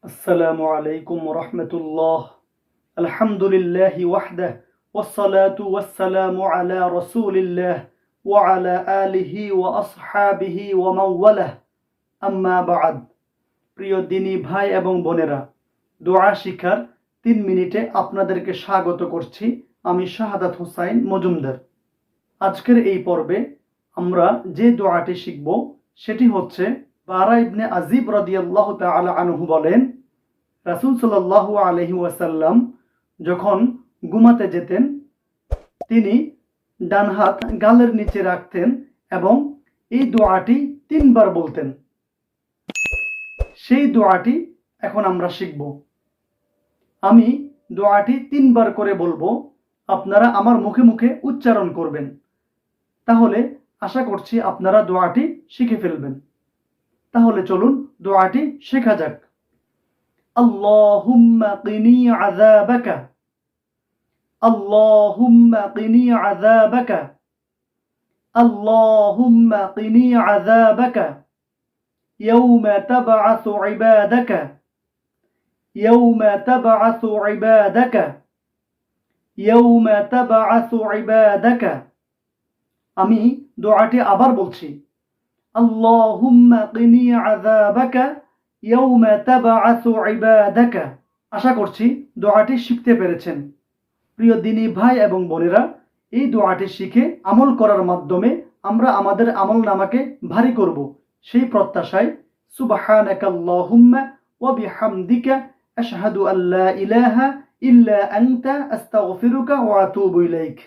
আসসালামু আলাইকুম রহমতুল্লাহ। আলহামদুলিল্লাহি ওয়াহদাহ ওয়াসসালাতু ওয়াসসালামু আলা রাসূলিল্লাহ ওয়া আলা আলিহি ওয়া আসহাবিহি ওয়া মান ওয়ালাহ, আম্মা বা'দ। প্রিয় দিনী ভাই এবং বোনেরা, দোয়া শিখার 3 মিনিটে আপনাদেরকে স্বাগত করছি। আমি শাহাদাত হোসাইন মজুমদার। আজকের এই পর্বে আমরা যে দোয়াটি শিখব সেটি হচ্ছে, বারা ইবনে আজিব রাদিয়াল্লাহু তাআলা আনহু বলেন, রাসূল সাল্লাল্লাহু আলাইহি ওয়াসাল্লাম যখন ঘুমাতে যেতেন তিনি ডান হাত গালের নিচে রাখতেন এবং এই দোয়াটি 3 বার বলতেন। সেই দোয়াটি এখন আমরা শিখব। আমি দোয়াটি 3 বার করে বলবো, আপনারা আমার মুখে মুখে উচ্চারণ করবেন। তাহলে আশা করছি আপনারা দোয়াটি শিখে ফেলবেন। তাহলে চলুন দোয়াটি শেখা যাক। আল্লাহুম্মা কিনি আযাবাকা, আল্লাহুম্মা কিনি আযাবাকা, আল্লাহুম্মা কিনি আযাবাকা ইয়াওমা তাবআসু ইবাদাকা, ইয়াওমা তাবআসু ইবাদাকা, ইয়াওমা তাবআসু ইবাদাকা। আমি দোয়াটি আবার বলছি, আল্লাহুম্মা কিনি আযাবাকা ইয়াওমা তাবআসু ইবাদাকা। আশা করছি দোয়াটি শিখতে পেরেছেন। প্রিয় দিনী ভাই এবং বোনেরা, এই দোয়াটি শিখে আমল করার মাধ্যমে আমরা আমাদের আমলনামাকে ভারী করব, সেই প্রত্যাশায় সুবহানাকাল্লাহুম্মা ওয়া বিহামদিকা আশহাদু আল্লা ইলাহা ইল্লা আনতা আস্তাগফিরুকা ওয়া আতুবু ইলাইক।